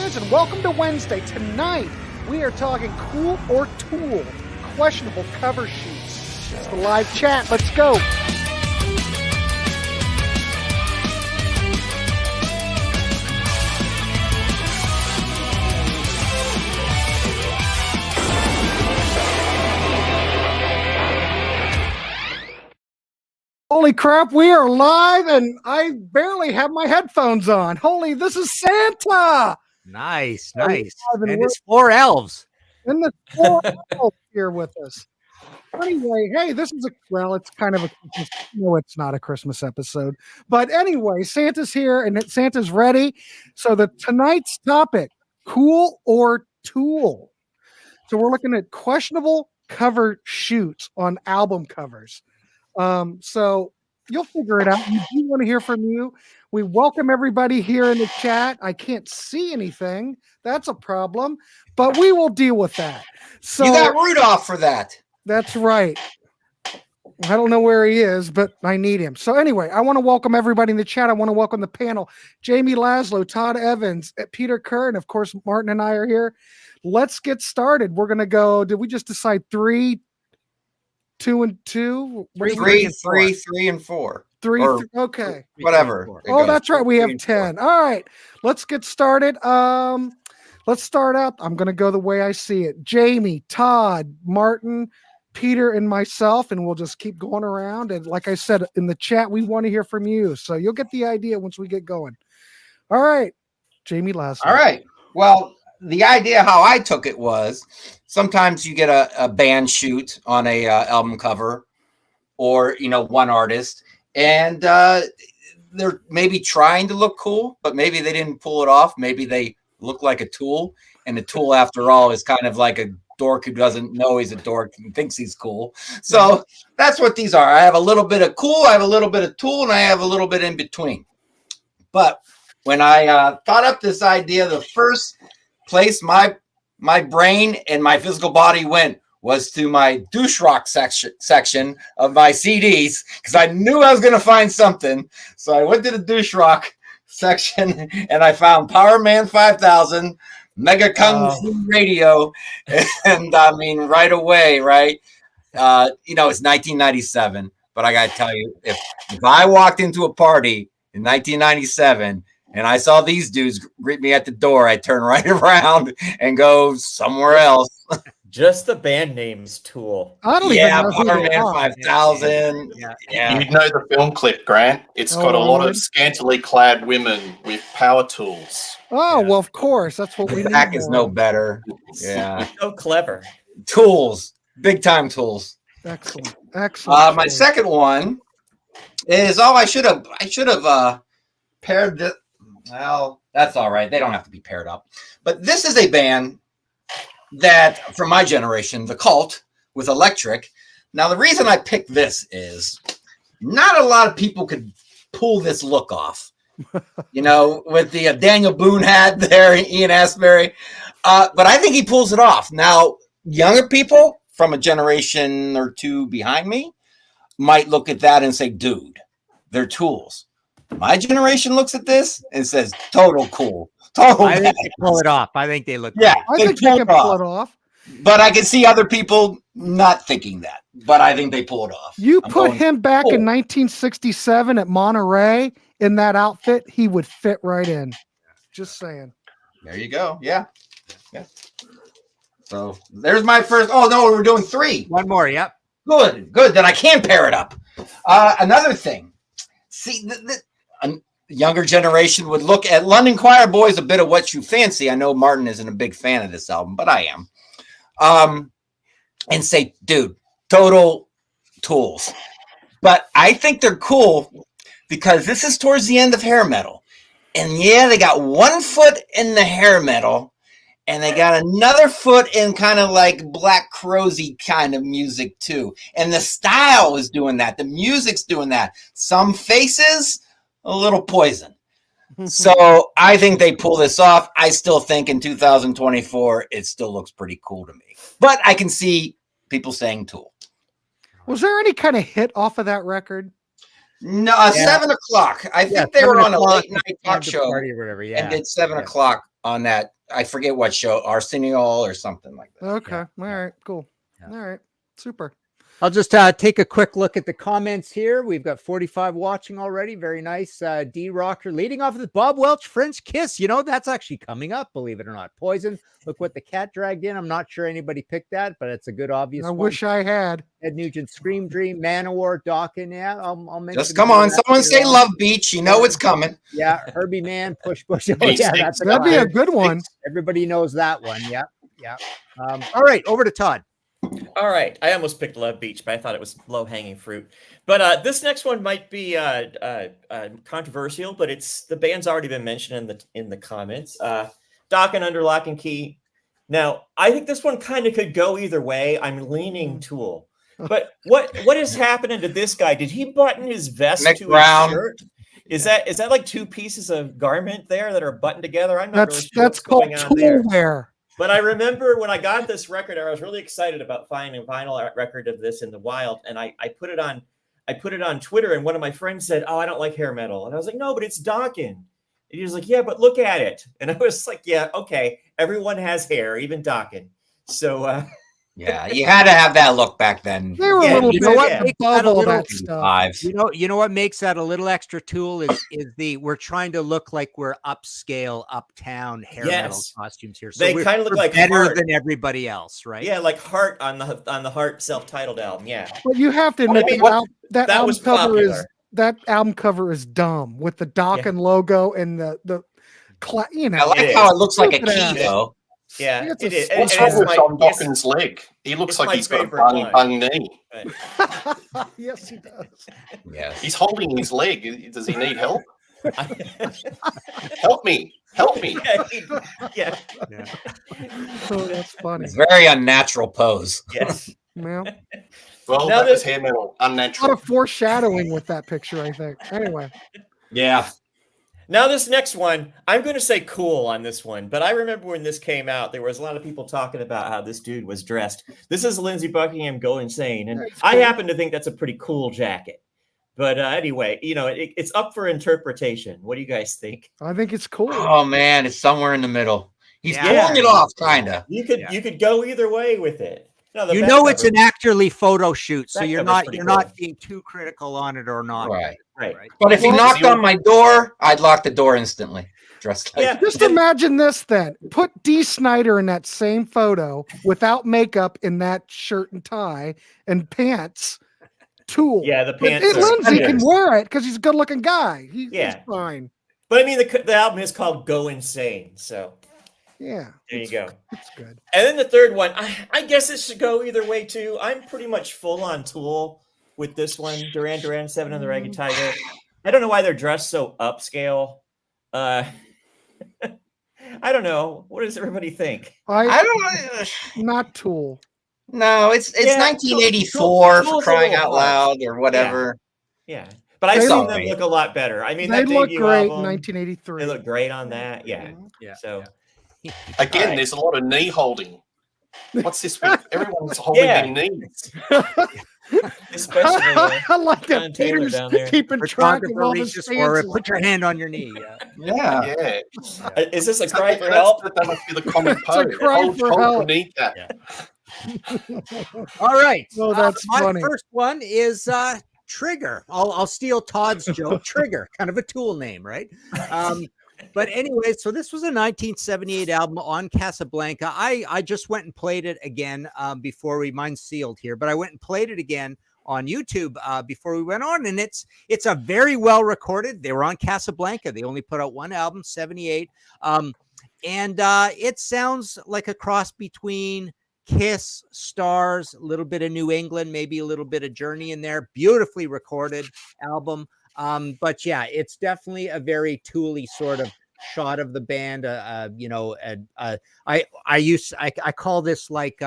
Contrarians, and welcome to Wednesday. Tonight, we are talking cool or tool, questionable cover sheets. It's the live chat. Let's go. Holy crap, we are live, and I barely have my headphones on. Holy, this is Santa! Nice. And it's 4 elves. And the 4 elves here with us. Anyway, hey, this is it's kind of a Christmas. No, it's not a Christmas episode. But anyway, Santa's here, and Santa's ready. So tonight's topic, cool or tool. So we're looking at questionable cover shoots on album covers. So you'll figure it out. We do want to hear from you. We welcome everybody here in the chat. I can't see anything. That's a problem, but we will deal with that. So you got Rudolph for that. That's right. I don't know where he is, but I need him. So anyway, I want to welcome everybody in the chat. I want to welcome the panel. Jamie Laszlo, Todd Evans, Peter Kerr, and of course, Martin and I are here. Let's get started. We're going to go, did we just decide 3, 2 and 2? 3 and 4. 3, okay. Whatever. Oh, that's right. We have 10. All right. Let's get started. Let's start out. I'm going to go the way I see it. Jamie, Todd, Martin, Peter, and myself, and we'll just keep going around. And like I said, in the chat, we want to hear from you. So you'll get the idea once we get going. All right. Jamie Laszlo. All right. Well, the idea how I took it was sometimes you get a band shoot on a album cover or, one artist, and they're maybe trying to look cool, but maybe they didn't pull it off. Maybe they look like a tool, and a tool, after all, is kind of like a dork who doesn't know he's a dork and thinks he's cool. So that's what these are. I have a little bit of cool, I have a little bit of tool, and I have a little bit in between. But when I thought up this idea, the first place my brain and my physical body went was to my douche rock section of my CDs, because I knew I was going to find something. So I went to the douche rock section and I found Power Man 5000, Mega Kung Fu Radio, and I mean right away, right? It's 1997, but I got to tell you, if I walked into a party in 1997 and I saw these dudes greet me at the door, I turn right around and go somewhere else. Just the band name's Tool. I don't even know who Power they Man are. 5000. Yeah. You know the film clip, Grant. It's got a lot of scantily clad women with power tools. Oh, well, of course. That's what we need. Zach is no better. Yeah. So clever. Tools. Big time tools. Excellent. My second one is, I should have paired this. Well, that's all right. They don't have to be paired up. But this is a band that, from my generation, The Cult with Electric. Now, the reason I picked this is not a lot of people could pull this look off. With the Daniel Boone hat there, Ian Astbury. But I think he pulls it off. Now, younger people from a generation or two behind me might look at that and say, dude, they're tools. My generation looks at this and says, total cool. I think they pull it off. I think they look Yeah, I think they can pull it off. But I can see other people not thinking that. But I think they pull it off. You put him back in 1967 at Monterey in that outfit, he would fit right in. Just saying. There you go. Yeah. So there's my first. Oh, no, we're doing 3. One more, yep. Good. Then I can pair it up. Another thing. See, a younger generation would look at London Choir Boys, A Bit of What You Fancy. I know Martin isn't a big fan of this album, but I am. And say, dude, total tools. But I think they're cool because this is towards the end of hair metal. And yeah, they got one foot in the hair metal, and they got another foot in kind of like Black Crowsy kind of music too. And the style is doing that. The music's doing that. Some faces, a little Poison. So I think they pull this off. I still think in 2024, it still looks pretty cool to me. But I can see people saying Tool. Was there any kind of hit off of that record? No, 7 o'clock. I think they were on a late night talk show or whatever, and did 7 o'clock on that. I forget what show, Arsenio or something like that. Okay. Yeah. All right. Cool. Yeah. All right. Super. I'll just take a quick look at the comments here. We've got 45 watching already. Very nice. D Rocker leading off with Bob Welch French Kiss. You know, that's actually coming up, believe it or not. Poison. Look what the cat dragged in. I'm not sure anybody picked that, but it's a good obvious I one. wish I had. Ed Nugent, Scream Dream, Manowar, Dawkin. Yeah, I'll mention. Just come on, someone say Love Beach. You know it's coming. Yeah, Herbie Man, Push. Oh, yeah, that's That'd be a good one. Everybody knows that one. Yeah, yeah. All right, over to Todd. All right, I almost picked Love Beach, but I thought it was low-hanging fruit. But this next one might be controversial, but it's the band's already been mentioned in the comments. Dawkin under Lock and Key. Now, I think this one kind of could go either way. I'm leaning Tool. But what is happening to this guy? Did he button his vest Nick to Brown. his shirt? Is that like two pieces of garment there that are buttoned together? I'm not really sure That's what's called going on tool there. wear. But I remember when I got this record, I was really excited about finding a vinyl record of this in the wild, and I put it on Twitter, and one of my friends said, "Oh, I don't like hair metal," and I was like, "No, but it's Dawkin." And he was like, "Yeah, but look at it," and I was like, "Yeah, okay, everyone has hair, even Dawkin." So Yeah, you had to have that look back then. They were Yeah, a little you bit know what above makes that a all little- that stuff. Fives. You know what makes that a little extra Tool is we're trying to look like we're upscale, uptown hair metal Yes. costumes here. So They we're- kinda look we're like better Heart. than everybody else, right? yeah, like Heart on the Heart self-titled album. Yeah, But you have to admit mean, that that album was cover is popular. that album cover is dumb with the Dawkin logo and the you know. I like It how is. it looks like a Look at key, that. though. yeah, It's it a is. small- What's And wrong it's with my- on it's- Dawkins' leg? He looks it's like my he's got a favorite line. bung knee. Yes, he does. Yes. He's holding his leg. Does he need help? Help me. Help me. yeah, Oh, that's funny. It's a very unnatural pose. yes. Well, Well, Now that was this- hair metal. a lot Unnatural. of foreshadowing with that picture, I think. Anyway, Yeah. Now this next one, I'm going to say cool on this one, but I remember when this came out, there was a lot of people talking about how this dude was dressed. This is Lindsey Buckingham Go Insane, and That's I cool. happen to think that's a pretty cool jacket. But anyway, you know, it's up for interpretation. What do you guys think? I think it's cool. Oh man, it's somewhere in the middle. He's Yeah. pulling it off, kinda. You could go either way with it. No, the You back know it's cover- an actorly photo shoot, so Back you're cover's not pretty you're cool. not being too critical on it or not. Right. right. But if he Well, knocked on my door, I'd lock the door instantly. Dressed like Yeah. Just imagine this then. Put D. Snyder in that same photo without makeup in that shirt and tie and pants. Tool. Yeah, the But pants. are- Lindsay can wear it because he's a good looking guy. He's Yeah. fine. But I mean, the album is called Go Insane, so Yeah. there you go. It's good. And then the third one, I guess it should go either way too. I'm pretty much full on Tool with this one. Duran 7 and the Ragged Tiger. I don't know why they're dressed so upscale. I don't know. What does everybody think? I don't Not Tool. No, it's Yeah, 1984 Tool's for a crying little out harsh. loud or whatever. Yeah, but I've They seen look them great. look a lot better. I mean, They that look debut great in album, 1983. they look great on that. Yeah. Yeah. So Again, Alright. there's a lot of knee holding. What's this with? Everyone's holding Yeah. their knees. especially. I like John that Taylor Peter's down there. keeping track of Photographer all the reaches for it. stances. Put your hand on your knee. Yeah. Yeah. Is this a cry for help? That must be the common It's a pose. cry Hold for your help. knee that. All right. Oh, that's my funny. first one is Trigger. I'll steal Todd's joke. Trigger, kind of a Tool name, right? But anyway, so this was a 1978 album on Casablanca. I just went and played it again before mine's sealed here, but I went and played it again on YouTube before we went on, and it's a very well recorded. They were on Casablanca. They only put out one album, 78, and it sounds like a cross between Kiss, Stars, a little bit of New England, maybe a little bit of Journey in there. Beautifully recorded album. But yeah, it's definitely a very Tool-y sort of shot of the band. I call this like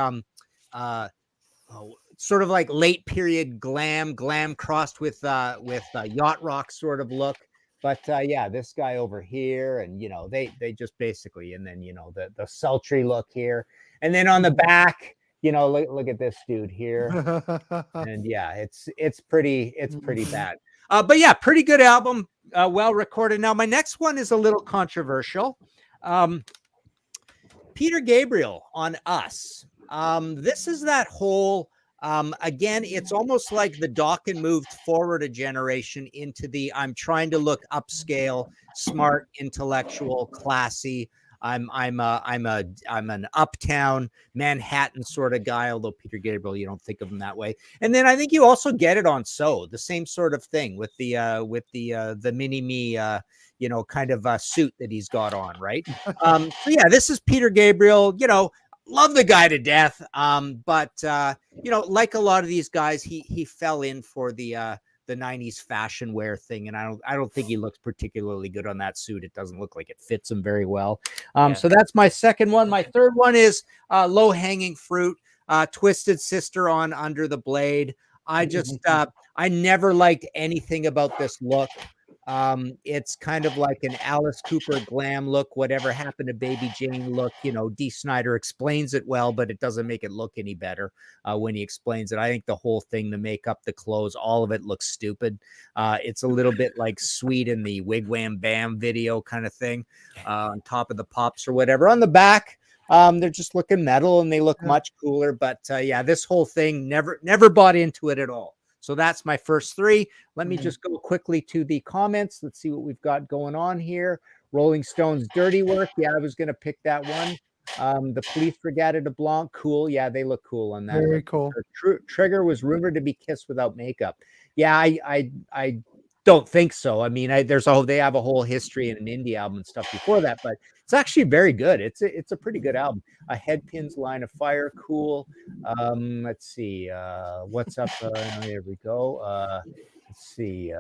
sort of like late period glam crossed with yacht rock sort of look. But yeah, this guy over here, and they just basically, and then the sultry look here, and then on the back, look at this dude here, and yeah, it's pretty bad. But yeah, pretty good album, well recorded. Now my next one is a little controversial. Peter Gabriel on Us. This is that whole, again, it's almost like the Dawkins moved forward a generation into the, I'm trying to look upscale, smart, intellectual, classy. I'm an uptown Manhattan sort of guy, although Peter Gabriel, you don't think of him that way. And then I think you also get it on So, the same sort of thing with the mini me, kind of suit that he's got on, right? So yeah, this is Peter Gabriel, love the guy to death. But like a lot of these guys, he fell in for the 90s fashion wear thing, and I don't think he looks particularly good on that suit. It doesn't look like it fits him very well. So that's my second one. My third one is low hanging fruit, Twisted Sister on Under the Blade. I just I never liked anything about this look. It's kind of like an Alice Cooper glam look, whatever happened to Baby Jane look. Dee Snider explains it well, but it doesn't make it look any better when he explains it. I think the whole thing, the makeup, the clothes, all of it looks stupid. It's a little bit like Sweet in the Wigwam Bam video kind of thing, on top of the pops or whatever. On the back, they're just looking metal and they look much cooler. But this whole thing, never bought into it at all. So that's my first three. Let me just go quickly to the comments. Let's see what we've got going on here. Rolling Stones Dirty Work. Yeah, I was going to pick that one. The Police Regatta de Blanc. Cool. Yeah, they look cool on that. Very cool. Trigger was rumored to be kissed without makeup. Yeah, I don't think so. I mean, they have a whole history and an indie album and stuff before that, but it's actually very good. It's a pretty good album. A Headpins Line of Fire, cool. Let's see. What's up? There we go. Let's see.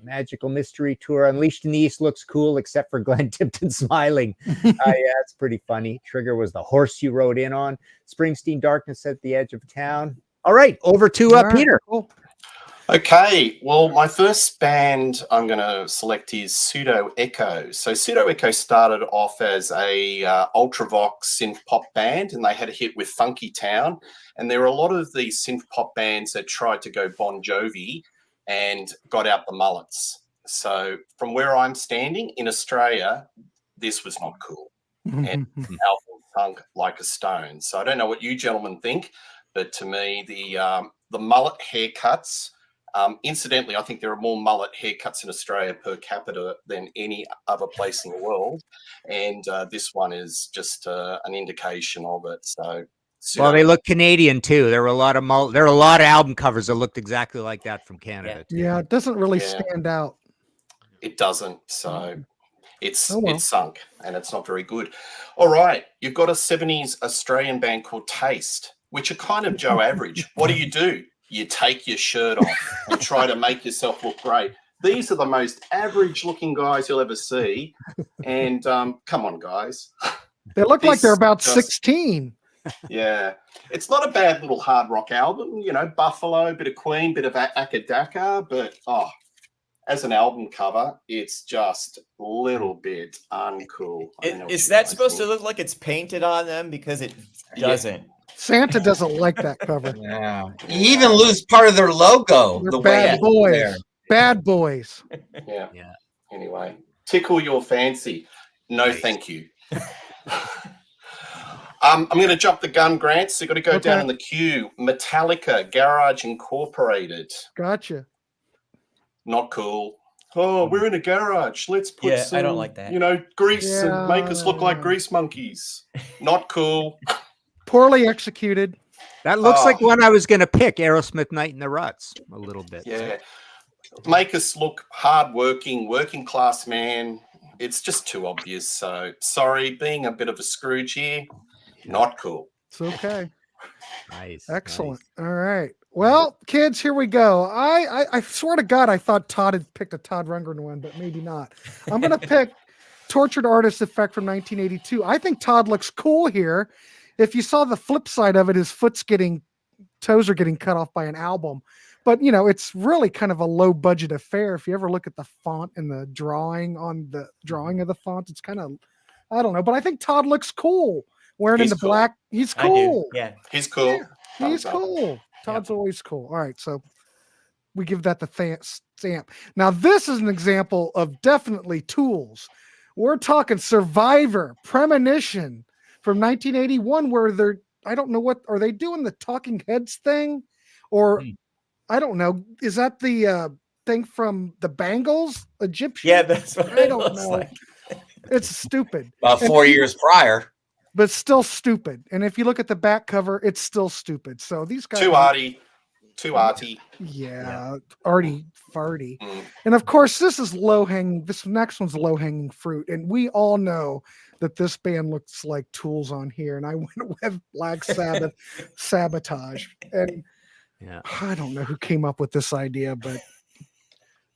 Magical Mystery Tour. Unleashed in the East looks cool, except for Glenn Tipton smiling. Yeah, it's pretty funny. Trigger was the horse you rode in on. Springsteen Darkness at the Edge of Town. All right, over to Peter. Cool. Okay, well, my first band I'm going to select is Pseudo Echo. So Pseudo Echo started off as a ultravox synth pop band, and they had a hit with Funky Town. And there were a lot of these synth pop bands that tried to go Bon Jovi and got out the mullets. So from where I'm standing in Australia, this was not cool. And the album sunk like a stone. So I don't know what you gentlemen think, but to me, the mullet haircuts. Incidentally, I think there are more mullet haircuts in Australia per capita than any other place in the world, and this one is just an indication of it. So, well, they look Canadian too. There were a lot of album covers that looked exactly like that from Canada. Yeah, it doesn't really stand out. It doesn't. So it's sunk, and it's not very good. All right, you've got a 70s Australian band called Taste, which are kind of Joe Average. What do? You take your shirt off and try to make yourself look great. These are the most average-looking guys you'll ever see. And come on, guys. They look like they're about 16. Yeah. It's not a bad little hard rock album. Buffalo, bit of Queen, bit of Akadaka. But, as an album cover, it's just a little bit uncool. Is that supposed to look like it's painted on them? Because it doesn't. Santa doesn't like that cover. Yeah. You even lose part of their logo. They're bad boys. Bad boys. Yeah. Anyway, tickle your fancy. No, thank you. I'm going to jump the gun, Grant. So you've got to go down in the queue. Metallica, Garage Incorporated. Gotcha. Not cool. Oh, we're in a garage. Let's put some, I don't like that. Grease and make us look like grease monkeys. Not cool. Poorly executed. That looks like one I was going to pick, Aerosmith Night in the Ruts, a little bit. Yeah. Make us look hardworking, working class man. It's just too obvious. So sorry, being a bit of a Scrooge here, not cool. It's okay. Nice. Excellent. Nice. All right. Well, kids, here we go. I swear to God, I thought Todd had picked a Todd Rundgren one, but maybe not. I'm going to pick Tortured Artist Effect from 1982. I think Todd looks cool here. If you saw the flip side of it, his toes are getting cut off by an album. But, it's really kind of a low budget affair. If you ever look at the font and the drawing of the font, it's kind of, I don't know. But I think Todd looks cool wearing into black. He's cool. Yeah, he's cool. Yeah, he's cool. Todd's always cool. All right. So we give that the stamp. Now, this is an example of definitely tools. We're talking Survivor, Premonition, from 1981 where I don't know what, are they doing the Talking Heads thing? Or I don't know. Is that the thing from the Bangles? Egyptian? Yeah, that's what I it don't looks know. like. It's stupid. About 4 years prior. But still stupid. And if you look at the back cover, it's still stupid. So these guys Too arty. Yeah, arty farty. Mm. And of course, this next one's low-hanging fruit. And we all know that this band looks like Tools on here. And I went with Black Sabbath Sabotage. And I don't know who came up with this idea, but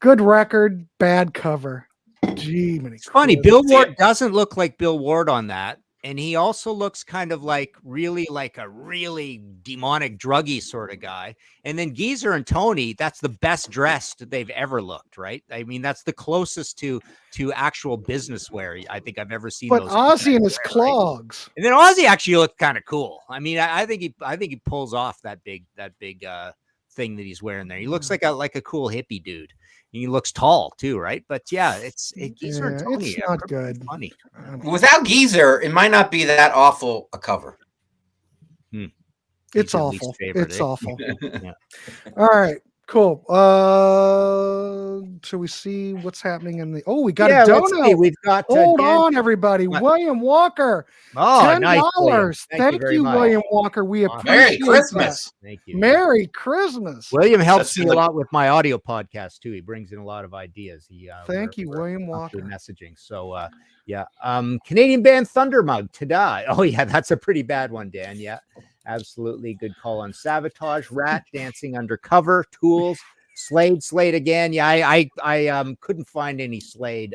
good record, bad cover. Gee, it's funny. Bill Ward doesn't look like Bill Ward on that. And he also looks kind of like a really demonic druggy sort of guy. And then Geezer and Tony, that's the best dressed they've ever looked, right? I mean, that's the closest to actual business wear I think I've ever seen. But Ozzy and his clogs. Right? And then Ozzy actually looked kind of cool. I mean, I think he pulls off that big thing that he's wearing there. He looks like a cool hippie dude. He looks tall too, right? But yeah, Geezer and Tony. It's not good. Funny. Without Geezer, it might not be that awful a cover. It's awful. It's awful. Yeah. All right, cool. Shall we see what's happening in the? Oh, we got a donut. We've got. Hold on, everybody. William Walker. Oh, $10. Nice, Thank you, William Walker. We appreciate Merry Christmas. That. Thank you. Merry Christmas. William helps me a lot with my audio podcast too. He brings in a lot of ideas. Thank you, William Walker. Messaging. So yeah. Canadian band Thunder Mug, Ta-da. Oh yeah, that's a pretty bad one, Dan. Yeah, absolutely. Good call on Sabotage, Rat, Dancing Undercover, Tools, Slade again. Yeah, I couldn't find any Slade.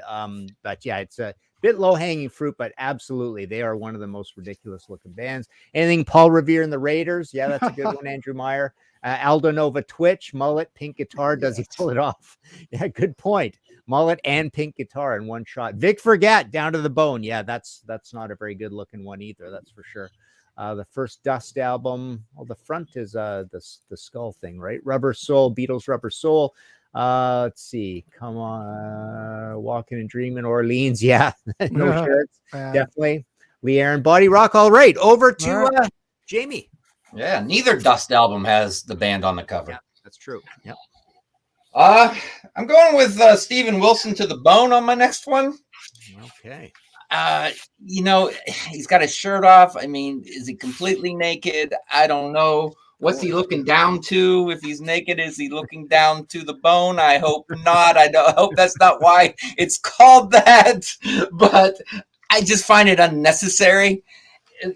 But yeah, it's a bit low-hanging fruit, but absolutely, they are one of the most ridiculous-looking bands. Anything Paul Revere and the Raiders? Yeah, that's a good one. Andrew Meyer. Aldo Nova Twitch, mullet, pink guitar. Does he pull it off? Yeah, good point. Mullet and pink guitar in one shot. Vic Forget, Down to the Bone. Yeah, that's not a very good-looking one either. That's for sure. The first Dust album. Well, the front is the skull thing, right? Rubber Soul, Beatles Rubber Soul. Let's see. Come on. Walking and Dreaming, Orleans. Yeah. No shirts. Definitely. Lee Aaron, Body Rock. All right. Over to Jamie. Yeah. Neither Dust album has the band on the cover. Yeah, that's true. Yep. I'm going with Steven Wilson to the Bone on my next one. Okay. He's got his shirt off. I mean, is he completely naked? I don't know. What's he looking down to? If he's naked, is he looking down to the bone? I hope not. I hope that's not why it's called that. But I just find it unnecessary.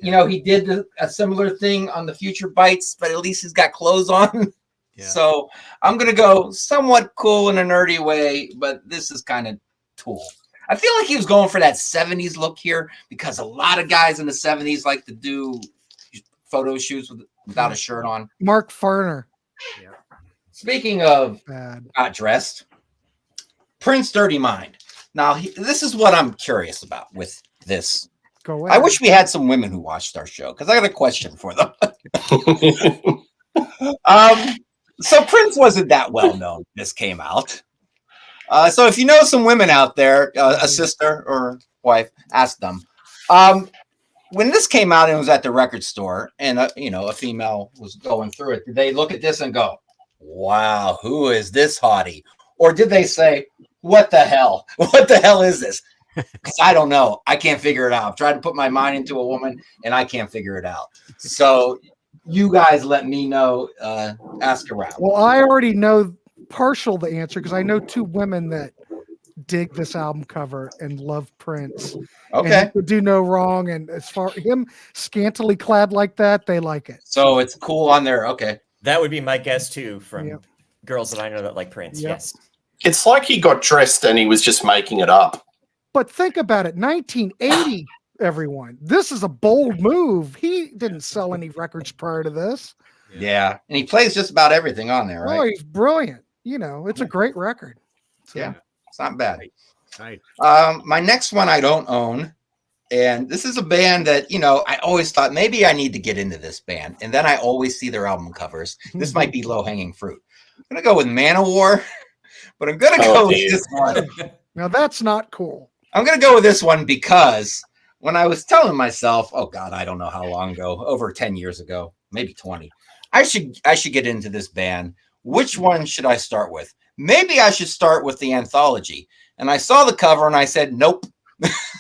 He did a similar thing on the Future Bites, but at least he's got clothes on. Yeah. So I'm going to go somewhat cool in a nerdy way, but this is kind of Tool. I feel like he was going for that 70s look here because a lot of guys in the 70s like to do photo shoots without a shirt on. Mark Farner. Yeah. Speaking of not dressed, Prince Dirty Mind. Now, this is what I'm curious about with this. Go ahead. I wish we had some women who watched our show because I got a question for them. So Prince wasn't that well known when this came out. So if you know some women out there, a sister or wife, ask them. When this came out and it was at the record store and, a female was going through it, did they look at this and go, wow, who is this hottie? Or did they say, what the hell? What the hell is this? Because I don't know. I can't figure it out. I've tried to put my mind into a woman and I can't figure it out. So you guys let me know. Ask around. Well, I already know the answer because I know two women that dig this album cover and love Prince. Okay. And could do no wrong. And as far him scantily clad like that, they like it. So it's cool on there. Okay. That would be my guess too from girls that I know that like Prince. Yep. Yes. It's like he got dressed and he was just making it up. But think about it. 1980, everyone. This is a bold move. He didn't sell any records prior to this. Yeah. And he plays just about everything on there, right? Oh, he's brilliant. It's a great record. So. Yeah. It's not bad. Right. My next one I don't own. And this is a band that, I always thought maybe I need to get into this band. And then I always see their album covers. This might be low-hanging fruit. I'm going to go with Manowar, but I'm going to go with this one. Now, that's not cool. I'm going to go with this one because when I was telling myself, oh God, I don't know how long ago, over 10 years ago, maybe 20, I should get into this band. Which one should I start with? Maybe I should start with the anthology. And I saw the cover and I said, nope,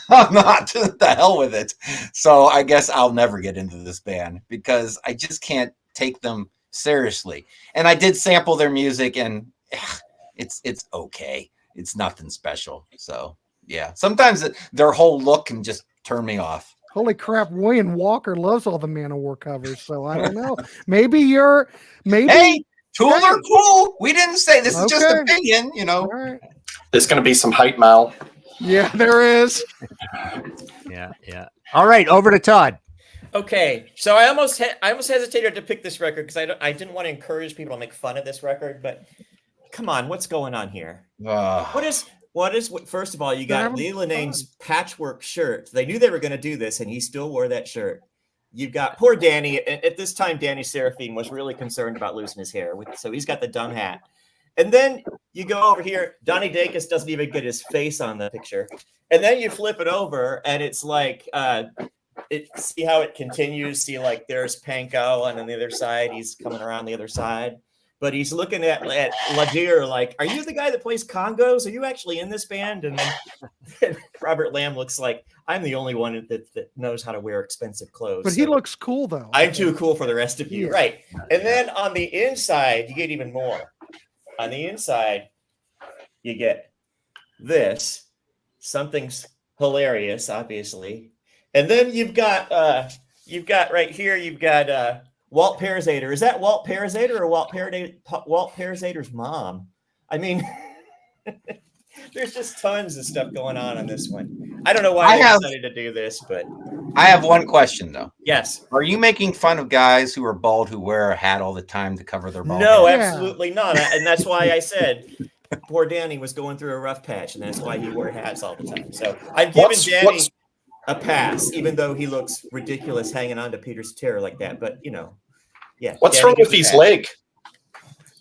I'm not. To the hell with it. So I guess I'll never get into this band because I just can't take them seriously. And I did sample their music and it's okay. It's nothing special. So yeah, sometimes their whole look can just turn me off. Holy crap, William Walker loves all the Manowar covers, so I don't know. Maybe Hey, Tool are cool. We didn't say this is just Okay. opinion, you know. All right. There's going to be some hate mail. Yeah, there is. Yeah. All right, over to Todd. Okay, so I almost hesitated to pick this record because I didn't want to encourage people to make fun of this record, but come on, what's going on here? First of all, you got Lee Linane's patchwork shirt. They knew they were going to do this, and he still wore that shirt. You've got poor Danny. At this time, Danny Seraphine was really concerned about losing his hair, so he's got the dumb hat. And then you go over here. Donnie Dacus doesn't even get his face on the picture. And then you flip it over, and it's like, see how it continues? See, like, there's Panko, and on the other side, he's coming around the other side. But he's looking at Ladir like, are you the guy that plays congos? Are you actually in this band? And then Robert Lamb looks like, I'm the only one that knows how to wear expensive clothes. But he looks cool, though. I'm too cool for the rest of you. Yeah. Right. And then on the inside, you get even more. On the inside, you get this. Something's hilarious, obviously. And then you've got right here, you've got Walt Parazader. Is that Walt Parazader or Walt Parazader's mom? I mean, there's just tons of stuff going on this one. I don't know why I decided to do this, but I have one question though. yes. Are you making fun of guys who are bald who wear a hat all the time to cover their bald No, head? absolutely not. And that's why I said poor Danny was going through a rough patch, and that's why he wore hats all the time. So I've given Danny a pass, even though he looks ridiculous hanging on to Peter's chair like that. But yeah. What's Danny wrong gets with a his pass. leg?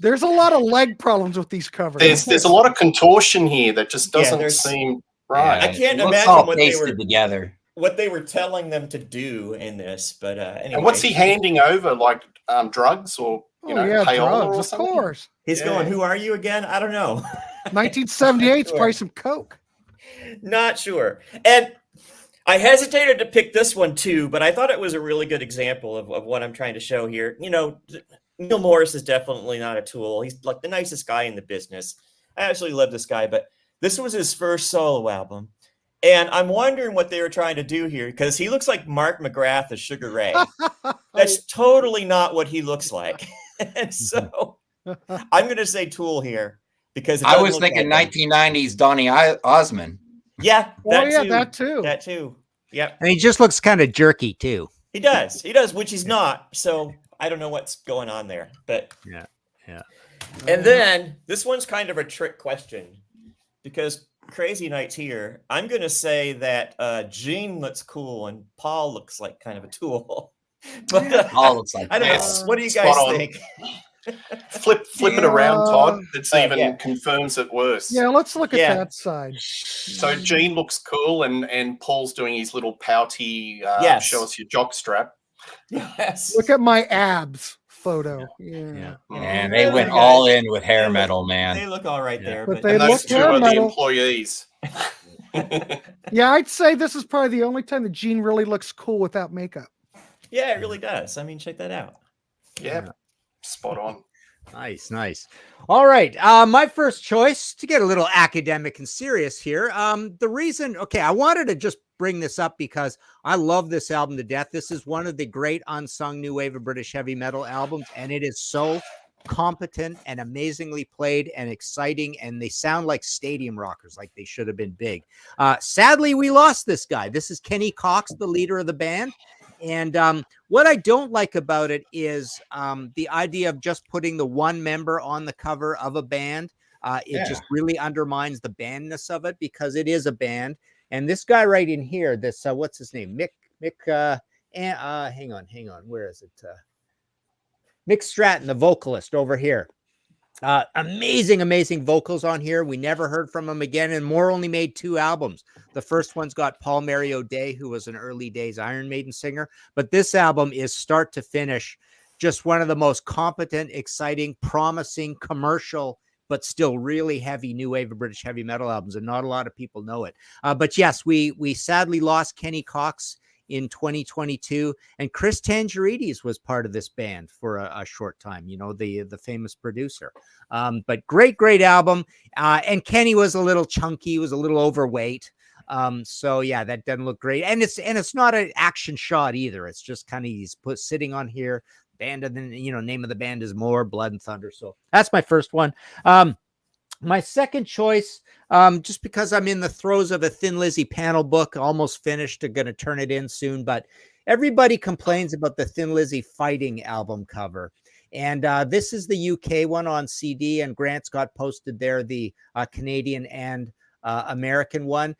There's a lot of leg problems with these covers. There's a lot of contortion here that just doesn't there's- seem right. I can't It looks imagine all what they pasted were together. telling them to do in this. But anyway, And what's he handing over, like drugs or payola drugs, or of something? course. He's going, who are you again? I don't know. 1978, Sure. probably some coke. Not sure. And I hesitated to pick this one too, but I thought it was a really good example of what I'm trying to show here. Neil Morris is definitely not a tool. He's like the nicest guy in the business. I absolutely love this guy, but this was his first solo album. And I'm wondering what they were trying to do here because he looks like Mark McGrath as Sugar Ray. That's totally not what he looks like. And so I'm going to say Tool here because I was thinking 1990s Donny Osmond. Yeah, that too. That too. Yep. And he just looks kind of jerky too. He does, which he's not. So I don't know what's going on there. But Yeah. And then this one's kind of a trick question because Crazy Night's here. I'm going to say that Gene looks cool and Paul looks like kind of a tool. But Paul looks like I don't know. this. What do you guys Spot on. think? Flip it around, Todd. It's even confirms it worse. Yeah, let's look at Yeah. that side. So Gene looks cool, and Paul's doing his little pouty. Yes. Show us your jock strap. Yes. Look at my abs photo. Yeah. And they went all in with hair metal, They man. look all right there. But But they And those look two hair are the metal. employees. Yeah, I'd say this is probably the only time that Gene really looks cool without makeup. yeah, it really does. I mean, check that out. Yeah, spot on. Nice. All right. My first choice, to get a little academic and serious here. The reason, I wanted to just bring this up because I love this album to death. This is one of the great unsung new wave of British heavy metal albums, and it is so competent and amazingly played and exciting, and they sound like stadium rockers, like they should have been big. Sadly, we lost this guy. This is Kenny Cox, the leader of the band. And what I don't like about it is the idea of just putting the one member on the cover of a band. It just really undermines the bandness of it because it is a band. And this guy right in here, this what's his name? Mick. Hang on. Where is it? Mick Stratton, the vocalist over here. Amazing vocals on here. We never heard from him again, and Moore only made 2 albums. The first one's got Paul Mary O'Day, who was an early days Iron Maiden singer, but this album is start to finish just one of the most competent, exciting, promising, commercial, but still really heavy new wave of British heavy metal albums, and not a lot of people know it. But yes, we sadly lost Kenny Cox in 2022, and Chris Tangerides was part of this band for a short time, you know, the famous producer. But great album. And Kenny was a little chunky, was a little overweight. So yeah, that doesn't look great. And it's not an action shot either. It's just kind of, he's sitting on here. Band of the, name of the band is More Blood and Thunder. So that's my first one. My second choice, just because I'm in the throes of a Thin Lizzy panel book, almost finished, going to turn it in soon, but everybody complains about the Thin Lizzy Fighting album cover. And this is the UK one on CD, and Grant's got posted there the Canadian and American one.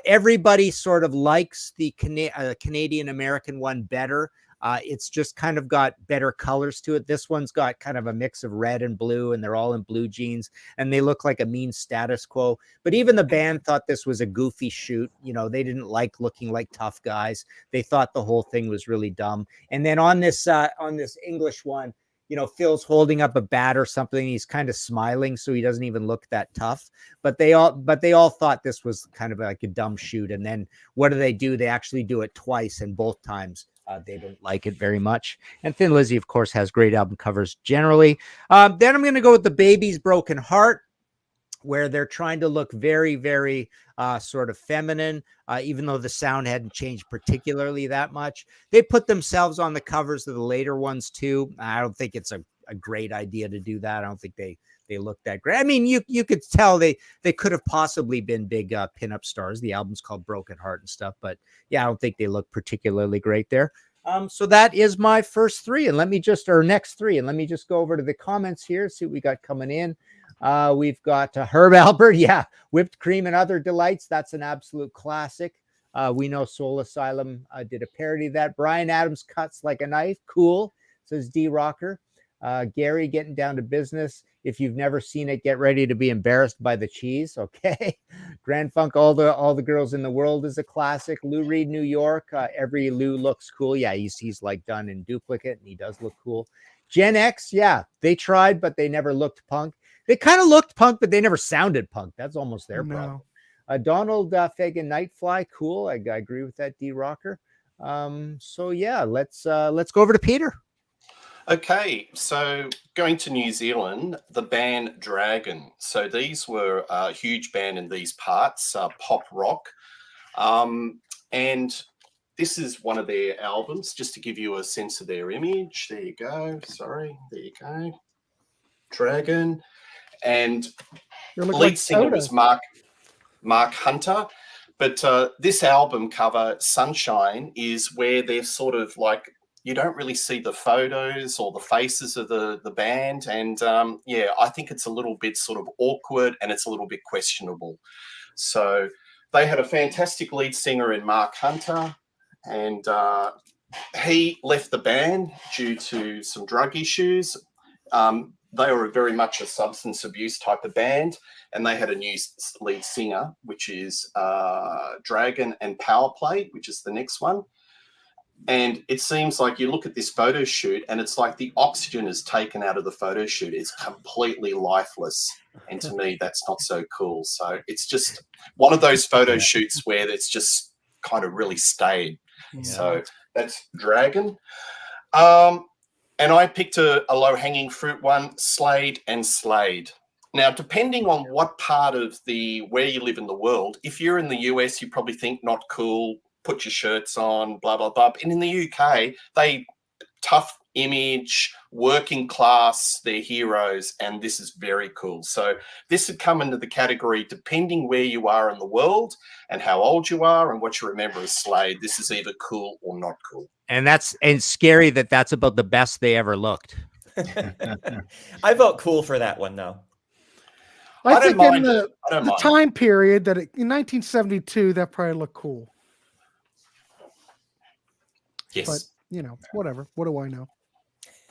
Everybody sort of likes the Canadian American one better. It's just kind of got better colors to it. This one's got kind of a mix of red and blue, and they're all in blue jeans, and they look like a mean Status Quo. But even the band thought this was a goofy shoot. They didn't like looking like tough guys. They thought the whole thing was really dumb. And then on this English one, Phil's holding up a bat or something. He's kind of smiling, so he doesn't even look that tough. But they all thought this was kind of like a dumb shoot. And then what do? They actually do it twice, and both times they don't like it very much. And Thin Lizzy, of course, has great album covers generally. Then I'm going to go with the Baby's Broken Heart, where they're trying to look very, very sort of feminine, even though the sound hadn't changed particularly that much. They put themselves on the covers of the later ones too. I don't think it's a great idea to do that. I don't think they look that great. I mean, you could tell they could have possibly been big pinup stars. The album's called Broken Heart and stuff, but yeah, I don't think they look particularly great there. So that is my next three. And let me just go over to the comments here, see what we got coming in. We've got Herb Albert. Yeah. Whipped Cream and Other Delights. That's an absolute classic. We know Soul Asylum did a parody of that. Brian Adams, Cuts Like a Knife. Cool, says D Rocker. Gary, Getting Down to Business. If you've never seen it, get ready to be embarrassed by the cheese. Okay. Grand Funk, All the Girls in the World is a classic. Lou Reed, New York. Every Lou looks cool. Yeah, he's like done in duplicate, and he does look cool. Gen X, yeah, they tried, but they never looked punk. They kind of looked punk, but they never sounded punk. That's almost their problem. Donald Fagan, Nightfly, cool. I agree with that, D Rocker. So yeah, let's go over to Peter. Okay, so going to New Zealand, the band Dragon. So these were a huge band in these parts, pop rock. And this is one of their albums, just to give you a sense of their image. There you go. Sorry, there you go. Dragon. And lead singer was Mark Hunter. But this album cover, Sunshine, is where they're sort of like, you don't really see the photos or the faces of the band. And yeah, I think it's a little bit sort of awkward, and it's a little bit questionable. So they had a fantastic lead singer in Mark Hunter, and he left the band due to some drug issues. They were very much a substance abuse type of band, and they had a new lead singer, which is Dragon and Power Play, which is the next one. And it seems like you look at this photo shoot, and it's like the oxygen is taken out of the photo shoot. It's completely lifeless. And to me, that's not so cool. So it's just one of those photo shoots where it's just kind of really stayed. Yeah. So that's Dragon. And I picked a low-hanging fruit one, Slade and Slade. Now, depending on what part of where you live in the world, if you're in the US, you probably think not cool, put your shirts on, blah, blah, blah. And in the UK, tough image, working class, they're heroes, and this is very cool. So this would come into the category, depending where you are in the world and how old you are and what you remember as Slade, this is either cool or not cool. And it's scary that's about the best they ever looked. I vote cool for that one, though. I think in the time period that in 1972, that probably looked cool. Yes. But, whatever. What do I know?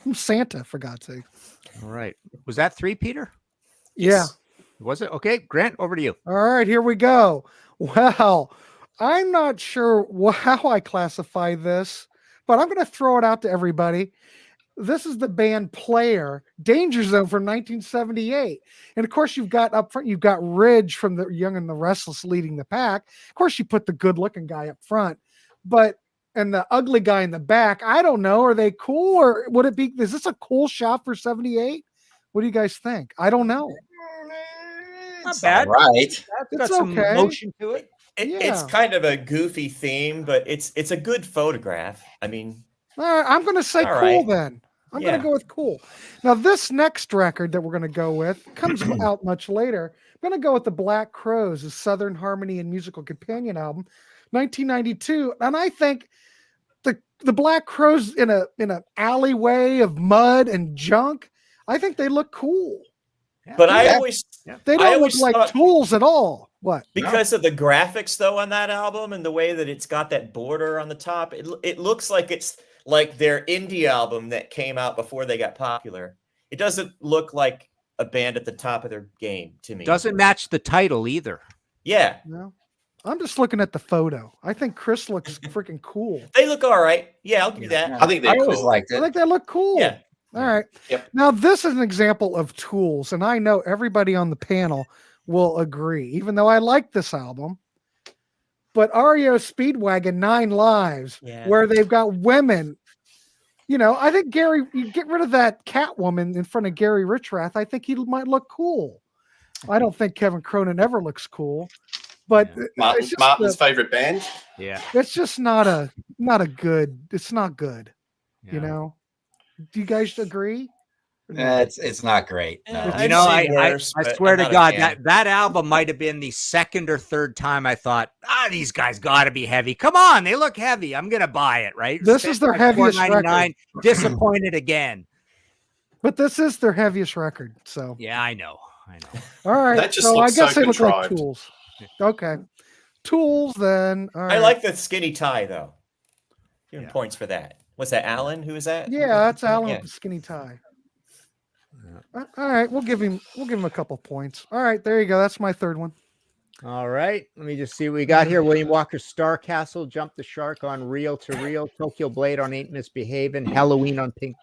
I'm Santa, for God's sake. All right. Was that 3, Peter? Yeah. Was it? Okay, Grant, over to you. All right, here we go. Well, I'm not sure how I classify this, but I'm going to throw it out to everybody. This is the band Player, Danger Zone from 1978. And of course, you've got up front, you've got Ridge from the Young and the Restless leading the pack. Of course, you put the good looking guy up front, and the ugly guy in the back. I don't know. Are they cool, or would it be, is this a cool shot for 78? What do you guys think? I don't know. Not bad. Right. That's got It's some okay. motion to it. It's Yeah. kind of a goofy theme, but it's a good photograph. I mean, All right, I'm going to say All cool right. then. I'm Yeah. going to go with cool. Now, this next record that we're going to go with comes out much later. I'm going to go with the Black Crowes, the Southern Harmony and Musical Companion album, 1992. And I think the Black Crowes in an alleyway of mud and junk, I think they look cool. but I Yeah. always They I don't look always like thought- tools at all. What? because of the graphics though on that album and the way that it's got that border on the top, it looks like it's like their indie album that came out before they got popular. It doesn't look like a band at the top of their game to me. Doesn't match the title either. Yeah, No. I'm just looking at the photo. I think Chris looks freaking cool. they look all right. Yeah, I'll give you that. I think they're I always cool. liked I it. think they look cool. Yeah. All right. Yep. Now, this is an example of tools, and I know everybody on the panel will agree, even though I like this album. But REO Speedwagon 9 Lives, Yeah. where they've got women, I think Gary, you get rid of that Catwoman in front of Gary Richrath. I think he might look cool. I don't think Kevin Cronin ever looks cool, but it's just Martin's favorite band. Yeah. it's just not a good. It's not good. Yeah. Do you guys agree? Or no? It's not great. No. Yeah, You I've know, seen I worse, but swear I'm to not a God, fan. that album might have been the second or third time I thought, these guys got to be heavy. Come on, they look heavy. I'm gonna buy it, right? This is their heaviest $4.99. Disappointed again. But this is their heaviest record. So, Yeah, I know. all right. That just So I looks guess so they look like contrived. tools. Okay. Tools then. All right. I like the skinny tie though. Give him Yeah. points for that. Was that Alan? Who was that? Yeah, that's Alan Yeah. with the skinny tie. All right, we'll give him a couple points. All right, there you go. That's my third one. All right. Let me just see what we got here. William Walker Star Castle, Jump the Shark on Reel to Reel, Tokyo Blade on Ain't Misbehaving, Halloween on Pink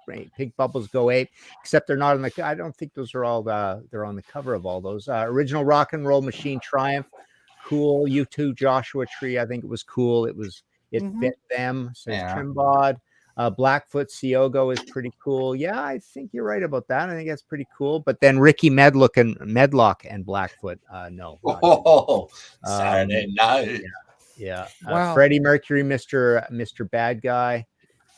Bubbles Go Ape. Except they're not on the. I don't think those are all. They're on the cover of all those. Original Rock and Roll Machine Triumph, cool. U2 Joshua Tree. I think it was cool. It Mhm. fit them. Says Yeah. Trimbod. Blackfoot Siogo is pretty cool. Yeah, I think you're right about that. I think that's pretty cool. But then Ricky Medlock and Blackfoot, no. not Oh, Um, Saturday night. yeah. Wow. Freddie Mercury, Mr. Bad Guy.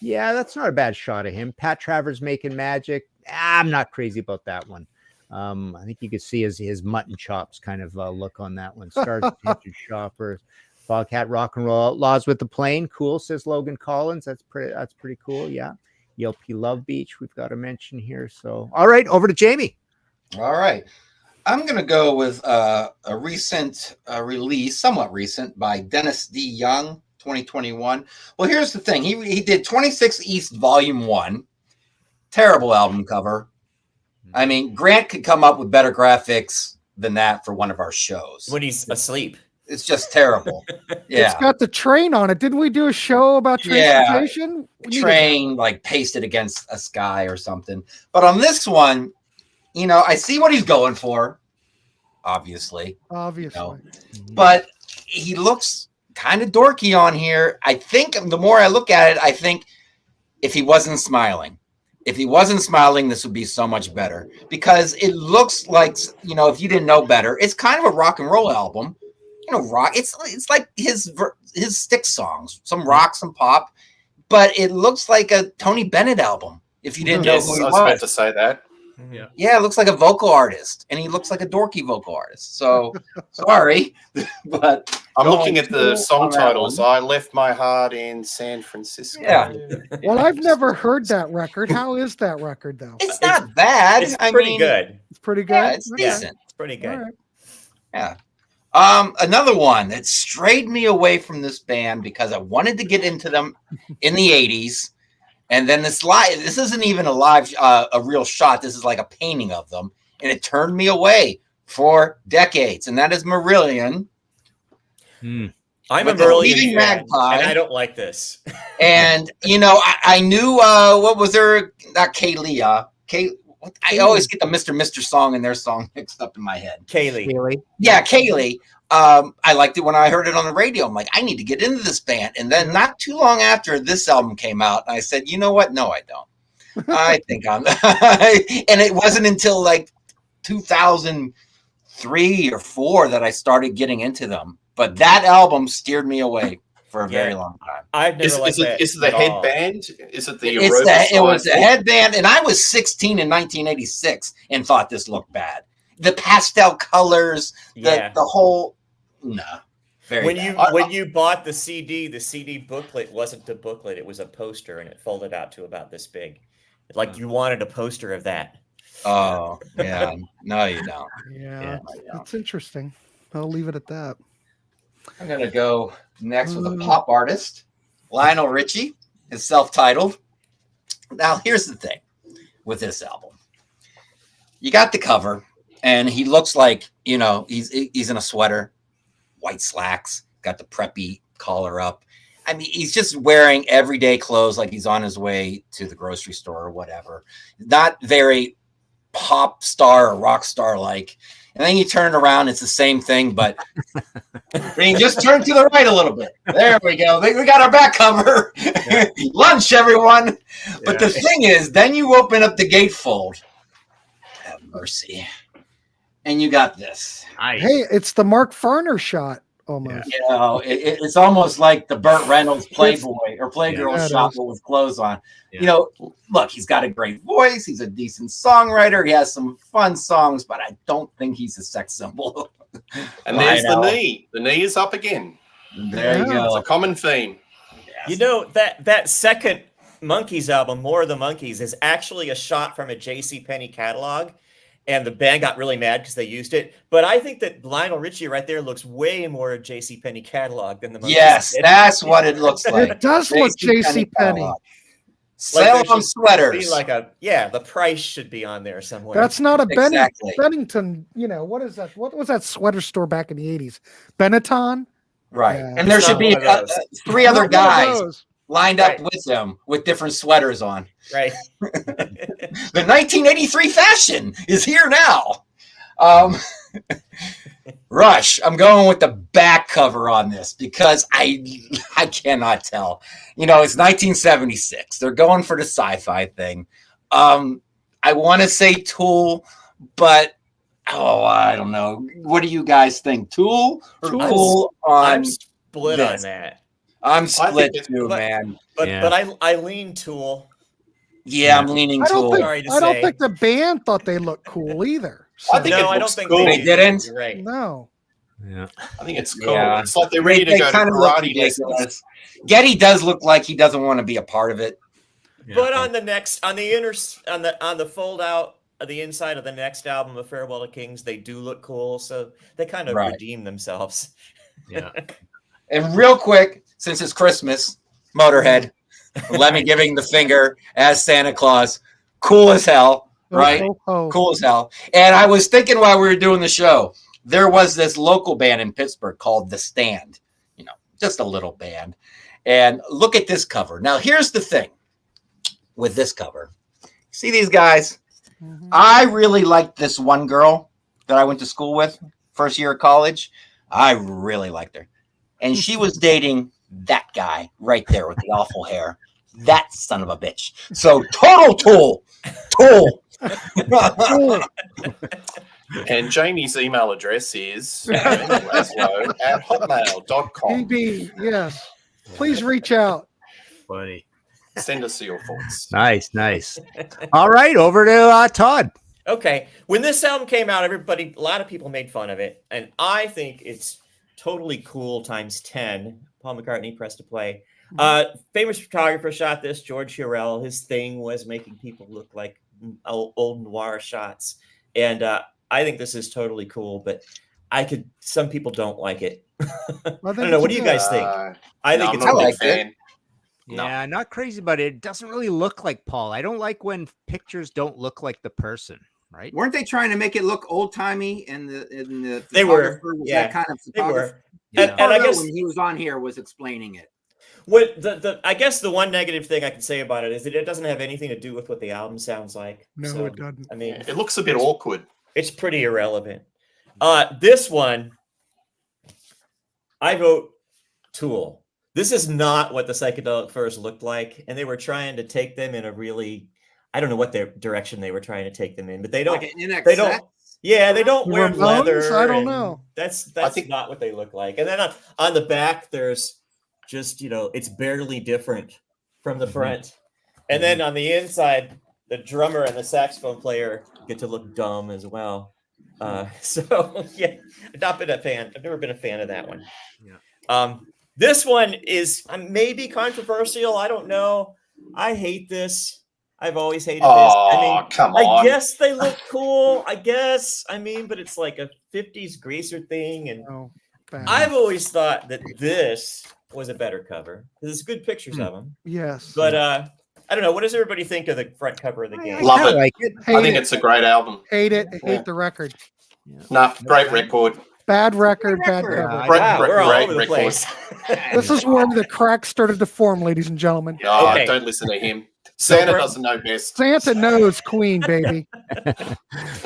Yeah, that's not a bad shot of him. Pat Travers Making Magic. I'm not crazy about that one. I think you could see his mutton chops kind of look on that one. Stars Attention Shoppers. Bobcat Rock and Roll Outlaws with the Plane. Cool, says Logan Collins. That's pretty cool. Yeah. Yelpy Love Beach, we've got to mention here. So all right, over to Jamie. All right. I'm going to go with a recent release, somewhat recent, by Dennis D. Young, 2021. Well, here's the thing. He did 26 East Volume 1. Terrible album cover. I mean, Grant could come up with better graphics than that for one of our shows. When he's asleep. It's just terrible. It's Yeah. got the train on it. Didn't we do a show about Yeah. transportation? We need Train like pasted against a sky or something. But on this one, I see what he's going for, obviously. obviously. No. But he looks kind of dorky on here. I think the more I look at it, I think if he wasn't smiling, this would be so much better, because it looks like, if you didn't know better, it's kind of a rock and roll album. Rock. It's like his stick songs, some rock, some pop, but it looks like a Tony Bennett album. If you didn't know Yes, who he I was about was. to say that. Yeah, it looks like a vocal artist, and he looks like a dorky vocal artist. So sorry, but I'm Go looking on, at the cool song on that titles. one. I left my heart in San Francisco. Yeah. Well, I've never heard that record. How is that record, though? it's not bad. It's I pretty mean, good. It's pretty good. Yeah, it's Okay. decent. It's pretty good. All right. Yeah. Another one that strayed me away from this band because I wanted to get into them in the 80s, And then this isn't even a real shot. This is like a painting of them. And it turned me away for decades. And that is Marillion. I'm a with the Marillion leading fan, magpie. and I don't like this. And, you know, I knew, what was there? Not Kaylee. I always get the Mr. song and their song mixed up in my head. Kaylee. Yeah, Kaylee. I liked it when I heard it on the radio. I'm like, I need to get into this band. And then not too long after this album came out, I said, you know what? No, I don't. I think I'm. And it wasn't until like 2003 or 4 that I started getting into them. But that album steered me away for a very long time. I've never liked that. Is it the headband? Is it the it was a headband, and I was 16 in 1986 and thought this looked bad. The pastel colors, the whole when you bought the CD booklet wasn't the booklet, it was a poster, and it folded out to about this big. Like you wanted a poster of that. Oh, yeah. No, you don't. Yeah, that's interesting. I'll leave it at that. I'm going to go next with a pop artist, Lionel Richie, is self-titled. Now, here's the thing with this album. You got the cover, and he looks like, you know, he's in a sweater, white slacks, got the preppy collar up. I mean, he's just wearing everyday clothes like he's on his way to the grocery store or whatever. Not very pop star or rock star like. And then you turn around, it's the same thing, but just turn to the right a little bit. There we go. We got our back cover. Lunch, everyone. But the thing is, then you open up the gatefold. Have mercy. And you got this. Hey, it's the Mark Farner shot almost. You know, it's almost like the Burt Reynolds Playboy or Playgirl shot with clothes on. Yeah. You know, look, he's got a great voice. He's a decent songwriter. He has some fun songs, but I don't think he's a sex symbol. And there's the knee. The knee is up again. There you go. It's a common theme. Yes. You know, that second Monkees album, More of the Monkees, is actually a shot from a JCPenney catalog. And the band got really mad because they used it. But I think that Lionel Richie right there looks way more a JCPenney catalog than the Monkees. Yes, that's what it looks like. It does look JCPenney. Sale on sweaters. The price should be on there somewhere. That's not a Bennington, you know, what is that? What was that sweater store back in the 80s? Benetton? Right. Yeah. And there should be 3 other guys lined up with them with different sweaters on. Right. The 1983 fashion is here now. Rush, I'm going with the back cover on this because I cannot tell. You know, it's 1976. They're going for the sci-fi thing. I want to say Tool, but I don't know. What do you guys think? Tool or Cool on I'm split this? On that. I'm split too, man. But I lean Tool. Yeah, I'm leaning Tool. I don't think the band thought they looked cool either. So. I don't think they didn't. Right. No. Yeah. I think it's cool. Yeah. It's like they're ready to go to karate lessons. Getty does look like he doesn't want to be a part of it. But on the fold out of the inside of the next album of Farewell to Kings, they do look cool. So they kind of redeem themselves. Yeah. And real quick, since it's Christmas, Motorhead, Lemmy giving the finger as Santa Claus, cool as hell, right? Cool as hell. And I was thinking while we were doing the show, there was this local band in Pittsburgh called The Stand, you know, just a little band. And look at this cover. Now, here's the thing with this cover. See these guys? Mm-hmm. I really liked this one girl that I went to school with, first year of college. I really liked her. And she was dating that guy right there with the awful hair. That son of a bitch. So total Tool. And Jamie's email address is @hotmail.com. Indeed, yes. Please reach out. Funny. Send us your thoughts. Nice. All right, over to Todd. Okay. When this album came out, a lot of people made fun of it. And I think it's totally cool times 10. Paul McCartney pressed to play. Famous photographer shot this, George Hurrell. His thing was making people look like old noir shots. And I think this is totally cool, but some people don't like it. I don't know. What do you guys think? I think it's a big fan. Yeah, not crazy, but it doesn't really look like Paul. I don't like when pictures don't look like the person, right? Weren't they trying to make it look old timey? And the They were, photographer was yeah, that kind of they photographer? were. And I guess when he was on here was explaining it. what I guess the one negative thing I can say about it is that it doesn't have anything to do with what the album sounds like. No, So, it doesn't. I mean, It looks a bit awkward. it's pretty irrelevant. This one, I vote Tool. This is not what the psychedelic furs looked like, and they were trying to take them in a really, I don't know what their direction they were trying to take them in, but they don't. Like an They don't. Yeah, they don't The wear Ramones? leather. I don't and know. That's think- not what they look like. And then on the back, there's just it's barely different from the front. And then on the inside, the drummer and the saxophone player get to look dumb as well. So yeah, I've not been a fan. I've never been a fan of that one. Yeah. This one is maybe controversial. I don't know. I hate this. I've always hated this. Oh, come on. I guess they look cool. I guess. But it's like a 50s greaser thing. And Oh, bad. I've always thought that this was a better cover because it's good pictures of them. Yes. But I don't know. What does everybody think of the front cover of the game? Love I it. like it. I think it's a great album. Hate it. Yeah. Hate the record. No, great record. Bad record. Bad record. cover. Great, Wow, great, we're all great over the record. place. This is where the cracks started to form, ladies and gentlemen. Oh, Okay. don't listen to him. Santa for- doesn't know best. Santa knows Queen, baby.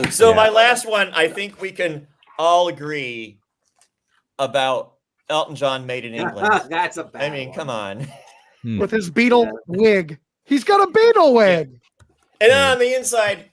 So Yeah. my last one, I think we can all agree about Elton John Made in England. That's a bad I mean, one. come on. With his Beatle wig. He's got a Beatle wig. And then on the inside,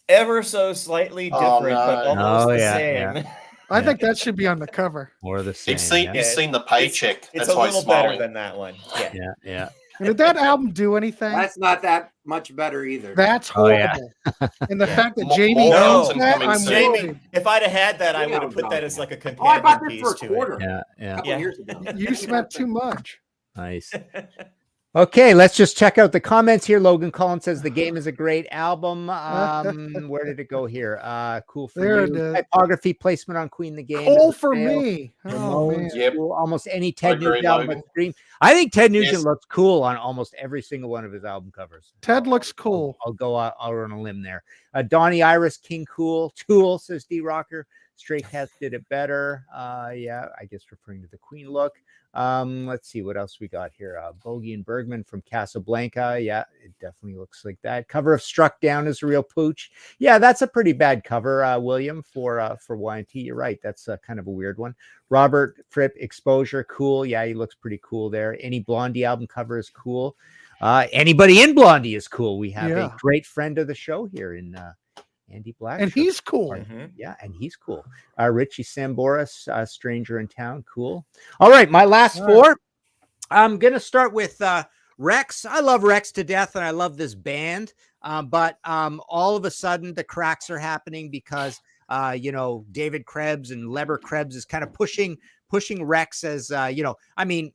ever so slightly Oh, different, but no. almost Oh, the yeah, same. yeah. I think that should be on the cover. More the same. You've seen, yeah. you've seen the paycheck. It's That's a why he's little better smiling. than that one. Yeah. Yeah, yeah. And did that album do anything? That's not that much better either. That's Oh, yeah. horrible. And the Yeah. fact that More- Jamie more knows Elton that, coming I'm soon. Jamie, worried. if I'd have had that, I Yeah, would have put that as like a I companion bought that piece for a to quarter. Yeah, A yeah. couple Yeah. years ago. You spent too much. Nice. Okay, let's just check out the comments here. Logan Collins says the game is a great album. Where did it go here? Cool for There you. it is. Typography placement on Queen the Game. Coal is a for fail. me. Oh, Ramones, man. Yep. cool. Almost any I Ted agree, Nugent album Logan. on Scream. I think Ted Nugent Yes. looks cool on almost every single one of his album covers. Ted looks cool. I'll go out. I'll run a limb there. Donnie Iris, King Cool, Tool, says D Rocker. Stray Cats did it better. Yeah, I guess referring to the Queen look. Let's see what else we got here. Bogey and Bergman from Casablanca. Yeah, it definitely looks like that. Cover of Struck Down is a real pooch. Yeah, that's a pretty bad cover, William, for Y&T. You're right. That's kind of a weird one. Robert Fripp, Exposure, cool. Yeah, he looks pretty cool there. Any Blondie album cover is cool. Anybody in Blondie is cool. We have a Yeah. great friend of the show here in Andee Blacksugar. And he's cool. Mhm. Yeah, and he's cool. Richie Samboris, Stranger in Town, cool. All right, my last All right. four. I'm gonna start with Rex. I love Rex to death, and I love this band. But all of a sudden, the cracks are happening because David Krebs and Leber Krebs is kind of pushing Rex as I mean,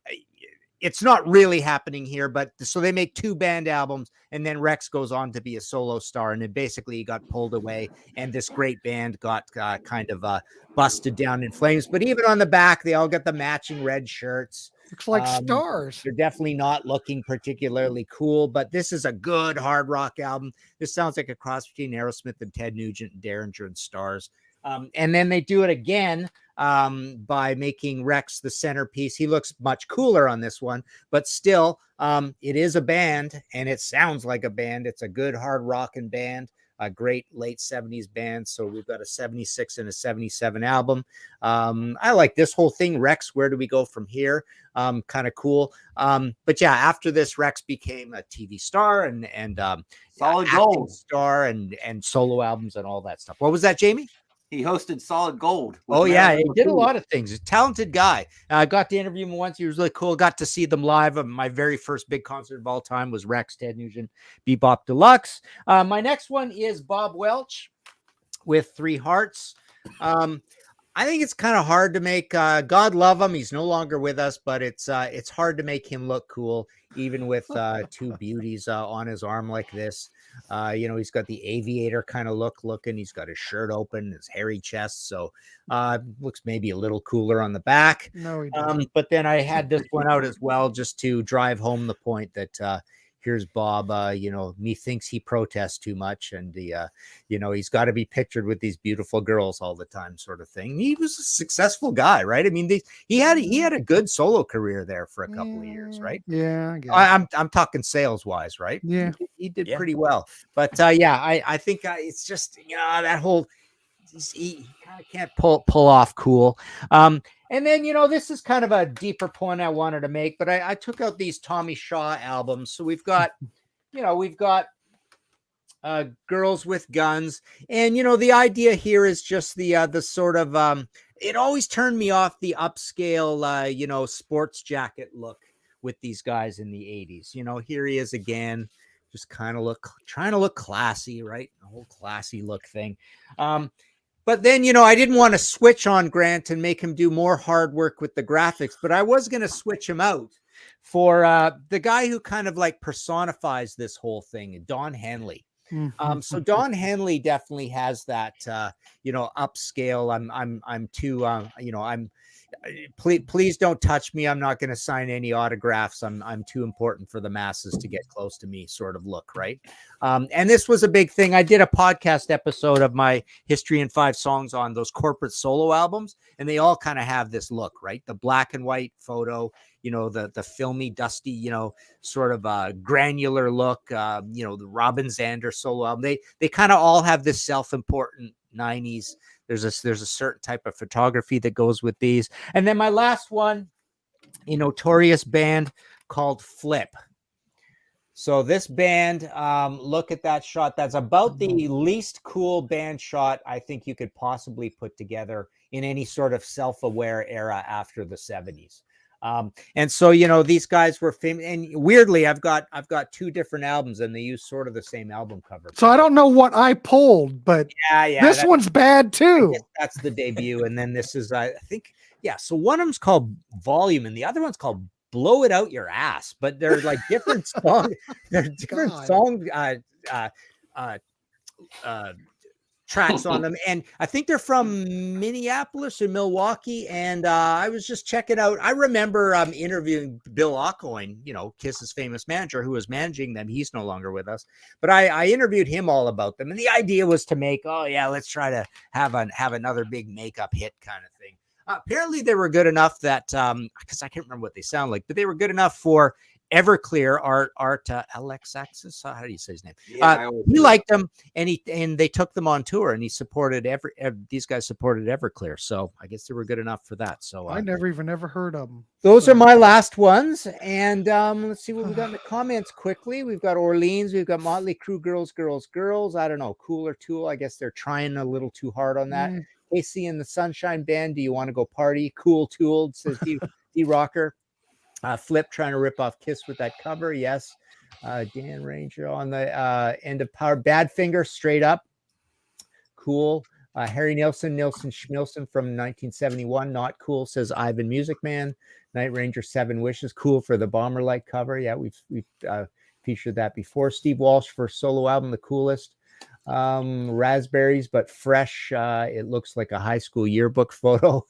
it's not really happening here, but so they make two band albums, and then Rex goes on to be a solo star, and then basically he got pulled away, and this great band got kind of busted down in flames. But even on the back, they all got the matching red shirts. Looks like stars. They're definitely not looking particularly cool, but this is a good hard rock album. This sounds like a cross between Aerosmith and Ted Nugent and Derringer and Stars. And then they do it again by making Rex the centerpiece. He looks much cooler on this one, but still, it is a band and it sounds like a band. It's a good hard rocking band, a great late 70s band. So we've got a 76 and a 77 album. I like this whole thing. Rex, where do we go from here? Kind of cool. But yeah, after this, Rex became a TV star and Solid acting Gold. star and solo albums and all that stuff. What was that, Jamie? He hosted Solid Gold. with Oh yeah, Marius he did a Macoun. lot of things. He's a talented guy. I got to interview him once. He was really cool. Got to see them live. My very first big concert of all time was Rex, Ted Nugent, Bebop Deluxe. My next one is Bob Welch with Three Hearts. I think it's kind of hard to make God love him. He's no longer with us, but it's hard to make him look cool, even with two beauties on his arm like this. He's got the aviator kind of looking. He's got his shirt open, his hairy chest, so looks maybe a little cooler on the back. No, he doesn't. But then I had this one out as well, just to drive home the point that here's Bob, methinks he protests too much, and he's got to be pictured with these beautiful girls all the time, sort of thing. He was a successful guy, right? I mean, he had a good solo career there for a couple of years, right? Yeah, I guess. I'm talking sales wise, right? Yeah. He did pretty well, but I think it's just that whole he kind of can't pull off cool. And then, this is kind of a deeper point I wanted to make, but I took out these Tommy Shaw albums. So we've got Girls with Guns. And, the idea here is just the sort of, it always turned me off the upscale, sports jacket look with these guys in the 80s. Here he is again, just kind of trying to look classy, right? The whole classy look thing. But then, I didn't want to switch on Grant and make him do more hard work with the graphics, but I was going to switch him out for the guy who kind of like personifies this whole thing, Don Henley. So Don Henley definitely has that, upscale. I'm too, please don't touch me. I'm not going to sign any autographs. I'm too important for the masses to get close to me sort of look. Right. And this was a big thing. I did a podcast episode of my History in 5 Songs on those corporate solo albums, and they all kind of have this look, right? The black and white photo, the filmy, dusty, sort of granular look, the Robin Zander solo album. They kind of all have this self-important 90s. There's a certain type of photography that goes with these. And then my last one, a notorious band called Flip. So this band, look at that shot. That's about the least cool band shot I think you could possibly put together in any sort of self-aware era after the 70s. And so, these guys were famous, and weirdly, I've got 2 different albums and they use sort of the same album cover. So I don't know what I pulled, but this one's bad too. That's the debut. And then this is, I think, so one of them's called Volume and the other one's called Blow It Out Your Ass, but they're like different songs. They're different song tracks on them, and I think they're from Minneapolis or Milwaukee. And I was just checking out. I remember interviewing Bill Aucoin, Kiss's famous manager, who was managing them. He's no longer with us, but I interviewed him all about them. And the idea was to make, let's try to have another big makeup hit kind of thing. Apparently, they were good enough that because I can't remember what they sound like, but they were good enough for Everclear, Art Alexakis. How do you say his name? He liked them, and they took them on tour, and he supported these guys supported Everclear. So I guess they were good enough for that. So I never heard of them. Those are my last ones, and let's see what we got in the comments quickly. We've got Orleans, we've got Motley Crue, Girls. I don't know, Cool or Tool. I guess they're trying a little too hard on that. AC and the Sunshine Band. Do you want to go party? Cool Tool, says D Rocker. Flip trying to rip off Kiss with that cover. Yes. Dan Ranger on the end of Power. Badfinger, Straight Up. Cool. Harry Nilsson Schmilson from 1971. Not cool, says Ivan Music Man. Night Ranger 7 Wishes. Cool for the Bomber Light cover. Yeah, we've featured that before. Steve Walsh for solo album, The Coolest. Raspberries but fresh. It looks like a high school yearbook photo.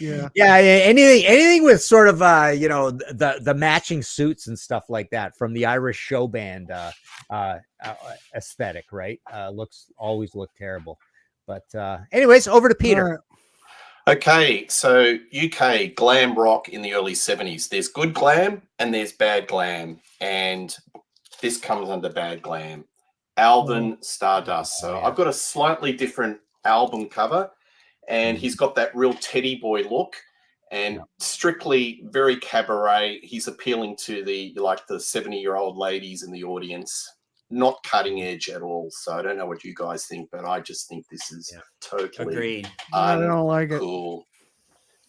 Anything with sort of the matching suits and stuff like that from the Irish show band aesthetic, right? Always look terrible, but anyways, over to Peter. Okay, so UK glam rock in the early 70s. There's good glam and there's bad glam, and this comes under bad glam. Alvin Stardust. So I've got a slightly different album cover, and he's got that real teddy boy look, and strictly very cabaret. He's appealing to the 70-year-old ladies in the audience, not cutting edge at all. So I don't know what you guys think, but I just think this is totally agreed. I don't like it. Cool.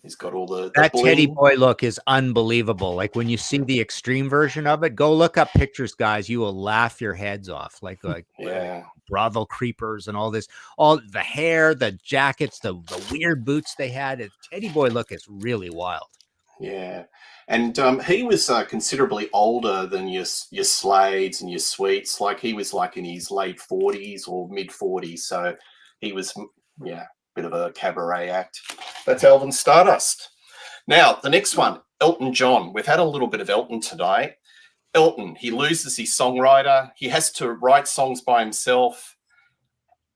He's got all the That Teddy bling. Boy look is unbelievable. Like when you see the extreme version of it, go look up pictures, guys. You will laugh your heads off. Like Yeah. brothel creepers and all this, all the hair, the jackets, the weird boots they had. Teddy Boy look is really wild. Yeah. And he was considerably older than your Slades and your Sweets. Like he was like in his late 40s or mid 40s. So he was, bit of a cabaret act. That's Elvin Stardust. Now, the next one, Elton John. We've had a little bit of Elton today. Elton, he loses his songwriter. He has to write songs by himself.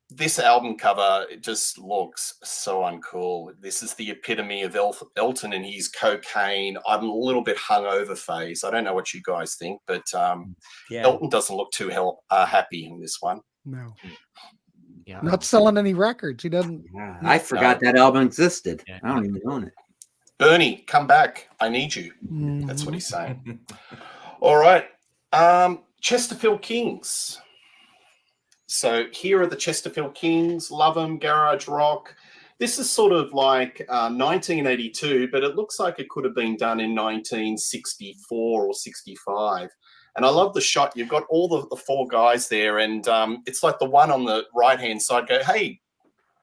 This album cover, it just looks so uncool. This is the epitome of Elton and his cocaine. I'm a little bit hungover phase. I don't know what you guys think, but Elton doesn't look too happy in this one. No. Yeah. Not selling any records. He doesn't. Yeah, I forgot that album existed. I don't even own it. Bernie, come back. I need you. That's what he's saying. All right. Chesterfield Kings. So here are the Chesterfield Kings. Love them, garage rock. This is sort of like 1982, but it looks like it could have been done in 1964 or 65. And I love the shot. You've got all the four guys there, and it's like the one on the right-hand side go, hey,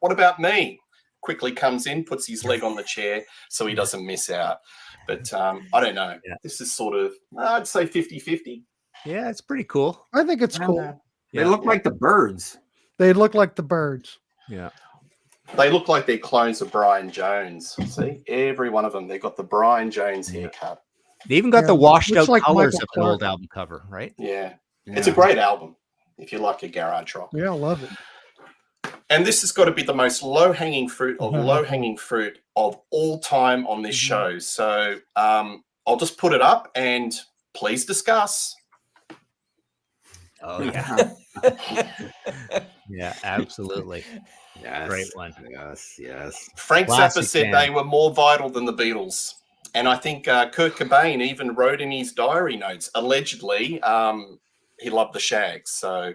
what about me? Quickly comes in, puts his leg on the chair so he doesn't miss out. But I don't know. Yeah. This is sort of, I'd say 50-50. Yeah, it's pretty cool. I think it's cool. They look like the Birds. They look like the Birds. Yeah. They look like they're clones of Brian Jones. See, every one of them, they got the Brian Jones haircut. They even got the washed out like colors Michael of an old album cover, right? Yeah. It's a great album if you like a garage rock. Yeah, I love it. And this has got to be the most low-hanging fruit of all time on this show. So I'll just put it up and please discuss. Oh, yeah. Yeah, absolutely. Yes. Great one. Yes. Frank Classic Zappa said band. they were more vital than the Beatles. And I think Kurt Cobain even wrote in his diary notes, allegedly, he loved the Shags. So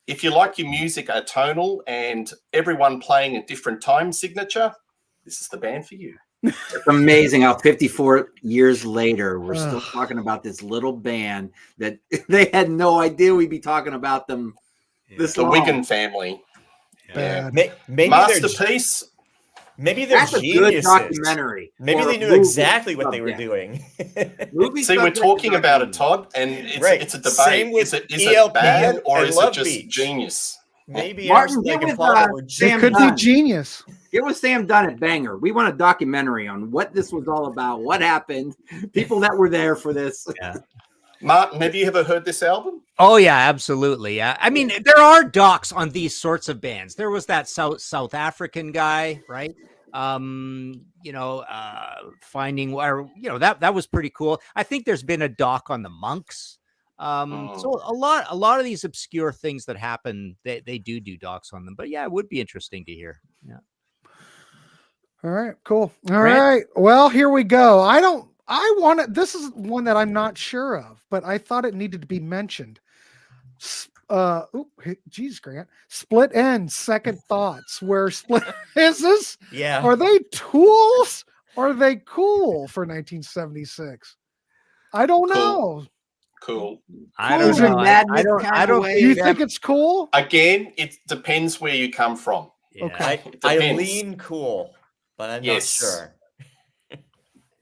if you like your music atonal and everyone playing a different time signature, this is the band for you. It's amazing how 54 years later, we're still talking about this little band that they had no idea we'd be talking about them. The Wigan family. Bad. Maybe Masterpiece. Maybe they're That's a good geniuses. documentary. Maybe or they a knew movie exactly what they were subject. doing. Movie See, we're subject talking is about not it, Todd, and it's a debate. Same with Is ELP it bad or and is Love it just Beach. genius? Maybe Martin, ours get like with, and Paul were It Sam could Dunn. be genius. Get with Sam Dunn at Banger. We want a documentary on what this was all about, what happened, people that were there for this. Yeah. Martin, have you ever heard this album? Oh yeah, absolutely. Yeah, I mean, there are docs on these sorts of bands. There was that South African guy, right? Finding where that was pretty cool. I think there's been a doc on the Monks. So a lot of these obscure things that happen, they do docs on them. But yeah, it would be interesting to hear. Yeah. All right, cool. All right. Well, here we go. This is one that I'm not sure of, but I thought it needed to be mentioned. Geez, Grant. Split Ends, Second Thoughts. Where Split is this? Yeah. Are they tools? Or are they cool for 1976? I don't know. Cool. I don't Cool. know. Madness I kind of don't way. Do you think it's cool? Again, it depends where you come from. Yeah. Okay. I Depends. lean cool, but I'm Yes. not sure.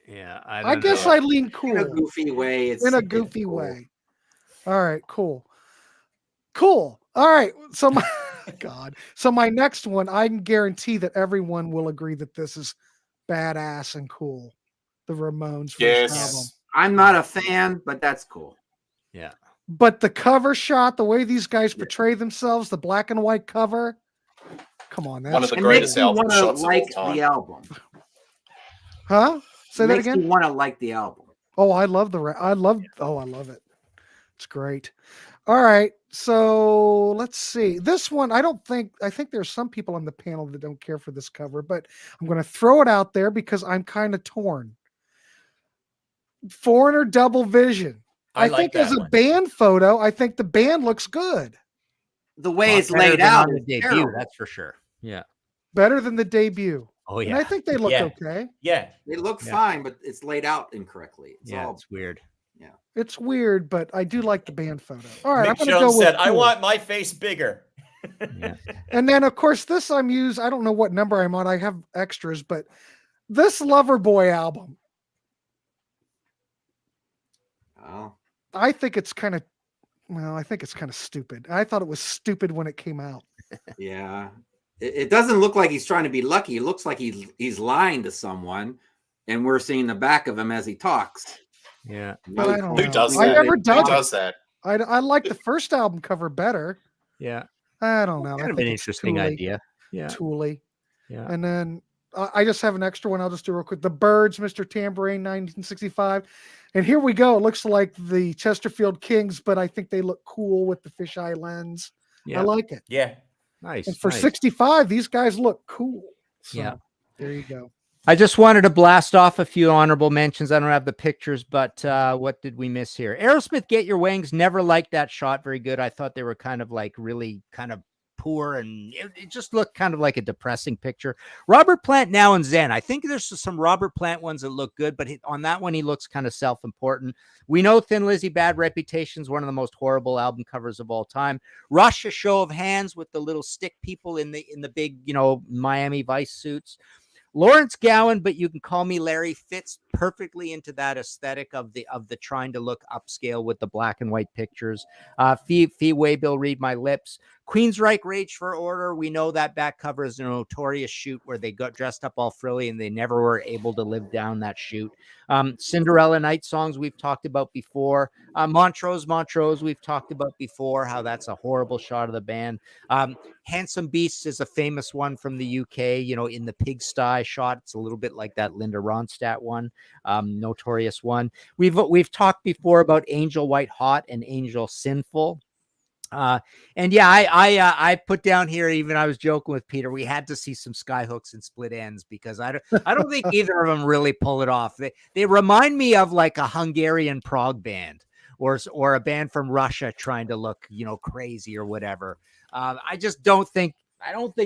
Yeah, I guess I lean cool. In a goofy way. In a goofy way. All right, cool. Cool. All right. So my next one, I can guarantee that everyone will agree that this is badass and cool. The Ramones first album. I'm not a fan, but that's cool. Yeah. But the cover shot, the way these guys portray themselves, the black and white cover. Come on, that's One of the It greatest makes you album wanna shots like of all time. the album. Huh? Say that Makes again. you want to like the album. Oh, I love I love it. It's great. All right. So let's see. This one, I think there's some people on the panel that don't care for this cover, but I'm going to throw it out there because I'm kind of torn. Foreigner Double Vision. I like think that as a one. band photo, I think the band looks good. The way it's Better laid than out on the is debut, terrible. that's for sure. Yeah. Better than the debut. Oh And yeah. I think they look Yeah. okay. Yeah. They look Yeah. fine, but it's laid out incorrectly. It's Yeah, all it's weird. It's weird, but I do like the band photo. All right, I'm Mick going to go Jones with said, "I cool. want my face bigger." Yeah. And then, of course, this I don't know what number I'm on. I have extras, but this Loverboy album, oh. I think it's kind of, I think it's kind of stupid. I thought it was stupid when it came out. Yeah. It doesn't look like he's trying to be lucky. It looks like he's lying to someone, and we're seeing the back of him as he talks. Yeah. But I don't Who know. does I that? never Who dug it. does that? I like the first album cover better. Yeah. I don't know. Kind I of think an it's interesting Thule. idea. Yeah. Thule. Yeah. And then I just have an extra one. I'll just do real quick. The Birds, Mr. Tambourine, 1965. And here we go. It looks like the Chesterfield Kings, but I think they look cool with the fisheye lens. Yeah. I like it. Yeah. Nice. And for nice. 65, these guys look cool. So, Yeah. there you go. I just wanted to blast off a few honorable mentions. I don't have the pictures, but what did we miss here? Aerosmith, Get Your Wings. Never liked that shot very good. I thought they were kind of like really kind of poor, and it just looked kind of like a depressing picture. Robert Plant, Now and Zen. I think there's some Robert Plant ones that look good, but on that one, he looks kind of self-important. We know Thin Lizzy, Bad Reputation is one of the most horrible album covers of all time. Rush, A Show of Hands with the little stick people in the big, Miami Vice suits. Lawrence Gowan, But You Can Call Me Larry, fits perfectly into that aesthetic of the trying to look upscale with the black and white pictures. Fee Waybill, Read My Lips. Queensryche, Rage for Order. We know that back cover is a notorious shoot where they got dressed up all frilly and they never were able to live down that shoot. Cinderella Night Songs we've talked about before. Montrose, we've talked about before, how that's a horrible shot of the band. Handsome Beasts is a famous one from the UK, in the pigsty shot. It's a little bit like that Linda Ronstadt one, notorious one. We've talked before about Angel White Hot and Angel Sinful. And yeah, I put down here, even I was joking with Peter, we had to see some skyhooks and split ends because I don't think either of them really pull it off. They remind me of like a Hungarian prog band or a band from Russia trying to look, crazy or whatever. I don't think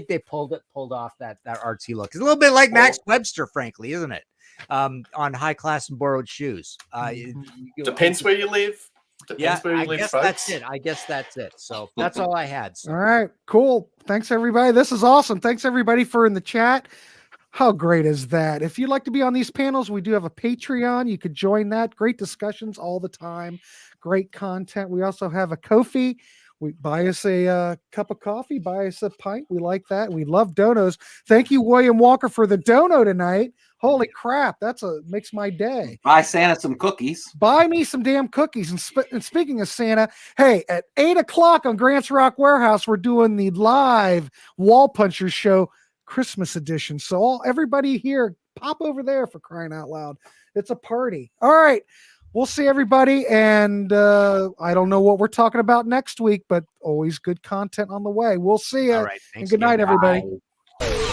they pulled off that artsy look. It's a little bit like Max Webster, frankly, isn't it? On High Class and Borrowed Shoes. Depends where you live. Depends where you live, guess folks. that's it. I guess that's it. So that's all I had. So. All right, cool. Thanks, everybody. This is awesome. Thanks, everybody, for in the chat. How great is that? If you'd like to be on these panels, we do have a Patreon. You could join that. Great discussions all the time. Great content. We also have a Ko-fi. We buy us a cup of coffee, buy us a pint. We like that. We love donos. Thank you, William Walker, for the dono tonight. Holy crap, makes my day. Buy Santa some cookies. Buy me some damn cookies. And speaking of Santa, hey, at 8:00 on Grant's Rock Warehouse, we're doing the live Wall Punchers show, Christmas edition. So everybody here, pop over there, for crying out loud. It's a party. All right. We'll see everybody. And I don't know what we're talking about next week, but always good content on the way. We'll see you. All right. And good night, everybody. Bye.